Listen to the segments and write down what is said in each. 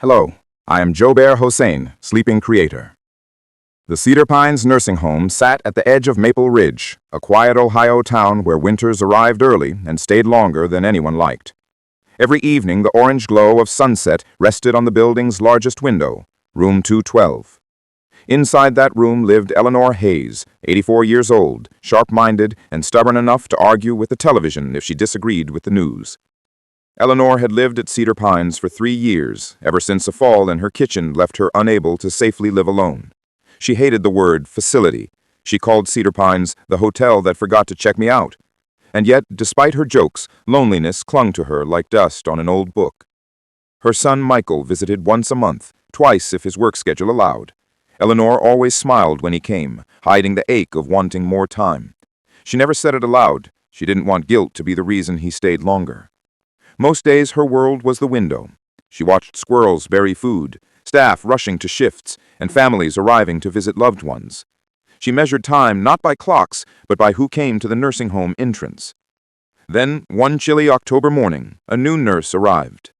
Hello, I am Joubert Hossein, sleeping creator. The Cedar Pines Nursing Home sat at the edge of Maple Ridge, a quiet Ohio town where winters arrived early and stayed longer than anyone liked. Every evening, the orange glow of sunset rested on the building's largest window, room 212. Inside that room lived Eleanor Hayes, 84 years old, sharp-minded, and stubborn enough to argue with the television if she disagreed with the news. Eleanor had lived at Cedar Pines for 3 years, ever since a fall in her kitchen left her unable to safely live alone. She hated the word facility. She called Cedar Pines the hotel that forgot to check me out. And yet, despite her jokes, loneliness clung to her like dust on an old book. Her son Michael visited once a month, twice if his work schedule allowed. Eleanor always smiled when he came, hiding the ache of wanting more time. She never said it aloud. She didn't want guilt to be the reason he stayed longer. Most days her world was the window. She watched squirrels bury food, staff rushing to shifts, and families arriving to visit loved ones. She measured time not by clocks, but by who came to the nursing home entrance. Then, one chilly October morning, a new nurse arrived.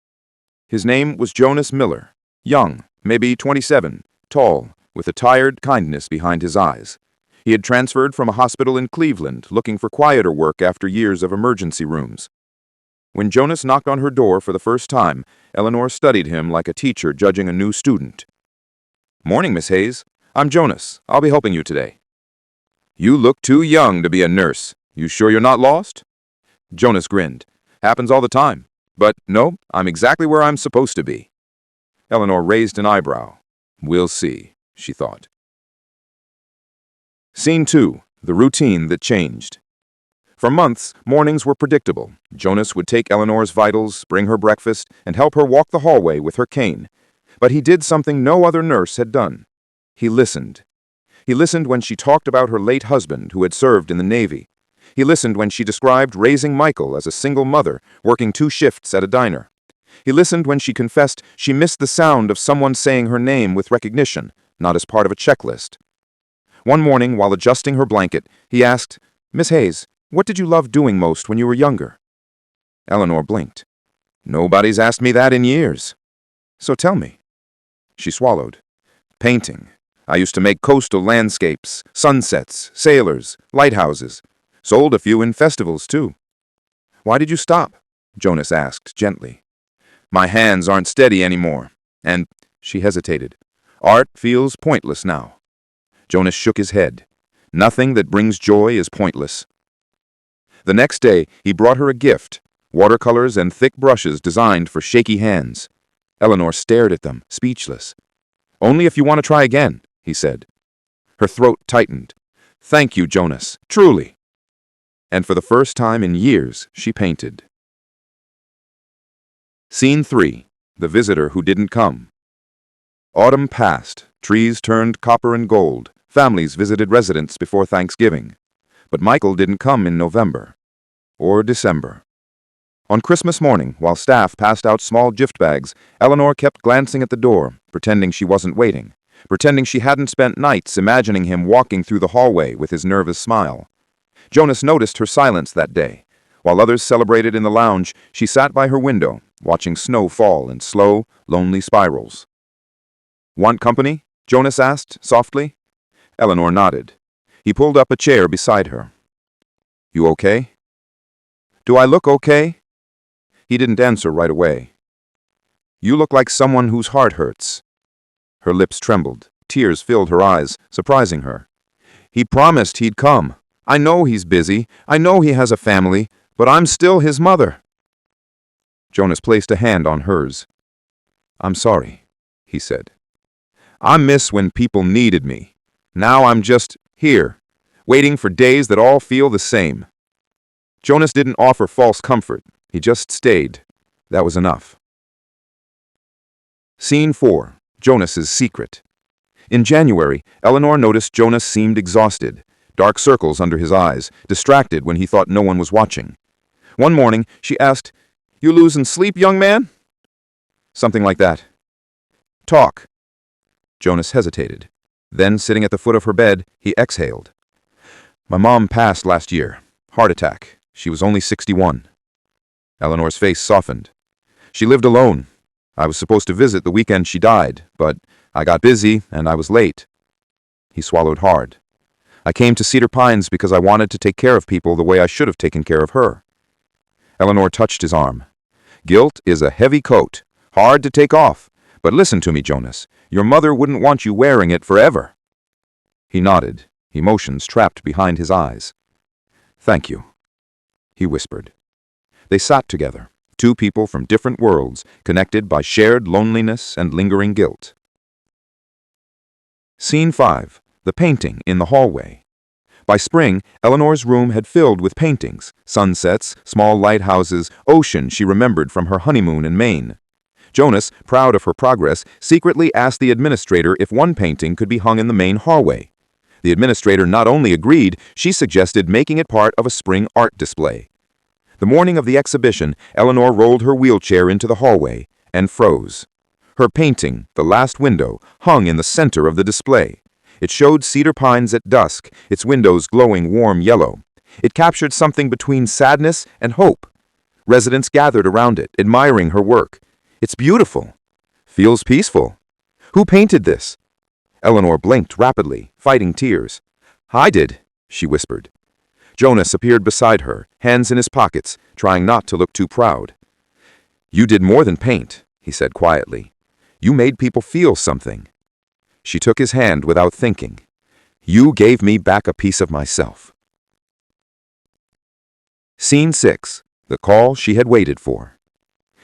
His name was Jonas Miller, young, maybe 27, tall, with a tired kindness behind his eyes. He had transferred from a hospital in Cleveland, looking for quieter work after years of emergency rooms. When Jonas knocked on her door for the first time, Eleanor studied him like a teacher judging a new student. "Morning, Miss Hayes. I'm Jonas. I'll be helping you today." "You look too young to be a nurse. You sure you're not lost?" Jonas grinned. "Happens all the time. But no, I'm exactly where I'm supposed to be." Eleanor raised an eyebrow. "We'll see," she thought. Scene 2. The routine that changed. For months, mornings were predictable. Jonas would take Eleanor's vitals, bring her breakfast, and help her walk the hallway with her cane. But he did something no other nurse had done. He listened. He listened when she talked about her late husband who had served in the Navy. He listened when she described raising Michael as a single mother, working 2 shifts at a diner. He listened when she confessed she missed the sound of someone saying her name with recognition, not as part of a checklist. One morning, while adjusting her blanket, he asked, "Miss Hayes, what did you love doing most when you were younger?" Eleanor blinked. "Nobody's asked me that in years." "So tell me." She swallowed. "Painting. I used to make coastal landscapes, sunsets, sailors, lighthouses. Sold a few in festivals, too." "Why did you stop?" Jonas asked gently. "My hands aren't steady anymore. And," she hesitated, "art feels pointless now." Jonas shook his head. "Nothing that brings joy is pointless." The next day, he brought her a gift, watercolors and thick brushes designed for shaky hands. Eleanor stared at them, speechless. "Only if you want to try again," he said. Her throat tightened. "Thank you, Jonas, truly." And for the first time in years, she painted. Scene 3. The visitor who didn't come. Autumn passed. Trees turned copper and gold. Families visited residents before Thanksgiving. But Michael didn't come in November. Or December. On Christmas morning, while staff passed out small gift bags, Eleanor kept glancing at the door, pretending she wasn't waiting, pretending she hadn't spent nights imagining him walking through the hallway with his nervous smile. Jonas noticed her silence that day. While others celebrated in the lounge, she sat by her window, watching snow fall in slow, lonely spirals. "Want company?" Jonas asked, softly. Eleanor nodded. He pulled up a chair beside her. "You okay?" "Do I look okay?" He didn't answer right away. "You look like someone whose heart hurts." Her lips trembled. Tears filled her eyes, surprising her. "He promised he'd come. I know he's busy. I know he has a family, but I'm still his mother." Jonas placed a hand on hers. "I'm sorry," he said. "I miss when people needed me. Now I'm just here, waiting for days that all feel the same." Jonas didn't offer false comfort. He just stayed. That was enough. Scene 4. Jonas's secret. In January, Eleanor noticed Jonas seemed exhausted, dark circles under his eyes, distracted when he thought no one was watching. One morning, she asked, "You losing sleep, young man?" "Something like that." "Talk." Jonas hesitated. Then, sitting at the foot of her bed, he exhaled. "My mom passed last year. Heart attack. She was only 61. Eleanor's face softened. "She lived alone. I was supposed to visit the weekend she died, but I got busy and I was late." He swallowed hard. "I came to Cedar Pines because I wanted to take care of people the way I should have taken care of her." Eleanor touched his arm. "Guilt is a heavy coat, hard to take off. But listen to me, Jonas. Your mother wouldn't want you wearing it forever." He nodded, emotions trapped behind his eyes. "Thank you," he whispered. They sat together, two people from different worlds, connected by shared loneliness and lingering guilt. Scene 5. The painting in the hallway. By spring, Eleanor's room had filled with paintings, sunsets, small lighthouses, ocean she remembered from her honeymoon in Maine. Jonas, proud of her progress, secretly asked the administrator if one painting could be hung in the main hallway. The administrator not only agreed, she suggested making it part of a spring art display. The morning of the exhibition, Eleanor rolled her wheelchair into the hallway and froze. Her painting, The Last Window, hung in the center of the display. It showed Cedar Pines at dusk, its windows glowing warm yellow. It captured something between sadness and hope. Residents gathered around it, admiring her work. "It's beautiful. Feels peaceful. Who painted this?" Eleanor blinked rapidly, fighting tears. "I did," she whispered. Jonas appeared beside her, hands in his pockets, trying not to look too proud. "You did more than paint," he said quietly. "You made people feel something." She took his hand without thinking. "You gave me back a piece of myself." Scene 6. The call she had waited for.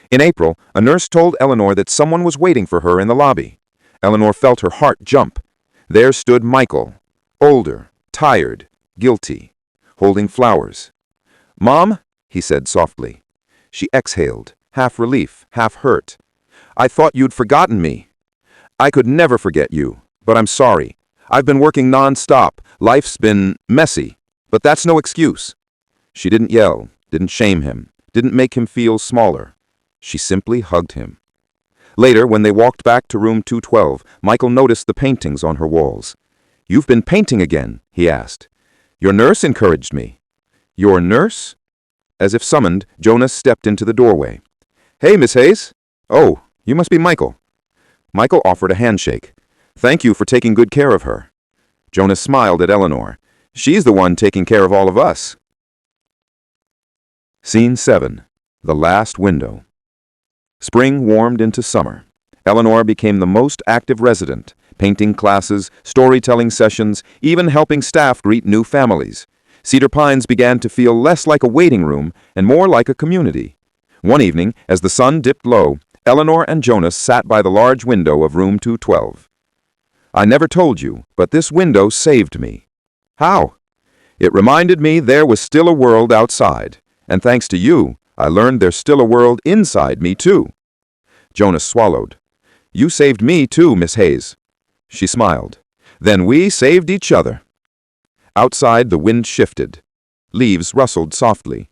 In April, a nurse told Eleanor that someone was waiting for her in the lobby. Eleanor felt her heart jump. There stood Michael, older, tired, guilty, holding flowers. "Mom," he said softly. She exhaled, half relief, half hurt. "I thought you'd forgotten me." "I could never forget you, but I'm sorry. I've been working non-stop. Life's been messy, but that's no excuse." She didn't yell, didn't shame him, didn't make him feel smaller. She simply hugged him. Later, when they walked back to room 212, Michael noticed the paintings on her walls. "You've been painting again?" he asked. "Your nurse encouraged me." "Your nurse?" As if summoned, Jonas stepped into the doorway. "Hey, Miss Hayes." "Oh, you must be Michael." Michael offered a handshake. "Thank you for taking good care of her." Jonas smiled at Eleanor. "She's the one taking care of all of us." Scene 7. The Last Window. Spring warmed into summer. Eleanor became the most active resident, painting classes, storytelling sessions, even helping staff greet new families. Cedar Pines began to feel less like a waiting room and more like a community. One evening, as the sun dipped low, Eleanor and Jonas sat by the large window of room 212. "I never told you, but this window saved me." "How?" "It reminded me there was still a world outside, and thanks to you, I learned there's still a world inside me, too." Jonas swallowed. "You saved me, too, Miss Hayes." She smiled. "Then we saved each other." Outside, the wind shifted. Leaves rustled softly.